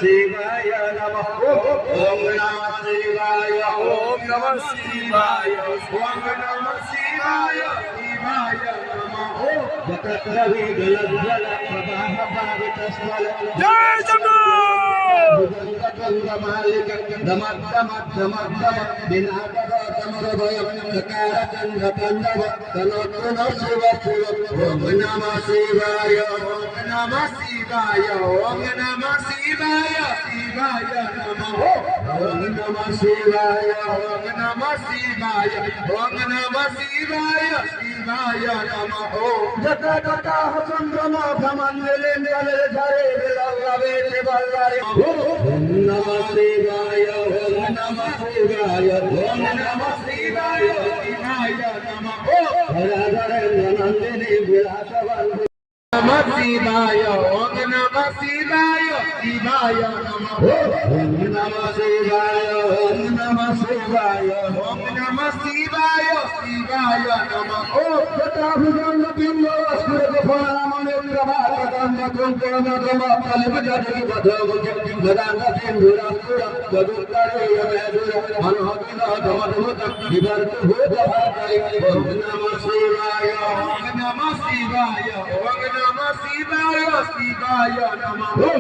शिवाय नमः ओम नमः शिवाय ओम नमः शिवाय ओम नमः शिवाय शिवाय नमः वक्रतुंड गलज्जल प्रभाह भावितस्मल जय शंभो मालिक धमद्धम विनादव तमरभयं चकार चंद्र कंदव तनोत्तम शिव शिव ओम नमः शिवाय ओम नमः शिवाय ओम नमः शिवाय शिवाय नमः ओम नमः शिवाय ओम नमः शिवाय ओम नमः शिवाय शिवाय नमः जटा जटा चंद्रमा भ्रमंडले निले धरे बिलवे शिवाय ओम नमः शिवाय ओम नमः शिवाय ओम नमः शिवाय शिवाय नमः धर धर नंदिनी विलासवंत नमः शिवाय ओम नमः शिवाय शिवाय नमः ओम नमः शिवाय ओम नमः शिवाय ओम नमः शिवाय शिवाय नमः ओम तथाभुजंग बिंदु सूर्यफलामणि प्रभातकांत कुंकुम कलिमजि बधव गदांग सिंधुरासुर कदुत्तरे यमेदुर मनोहकिन धमधमत विभर्तु भूतभातय ओम नमः शिवाय ओम नमः शिवाय ओम नमः शिवाय शिवाय नमः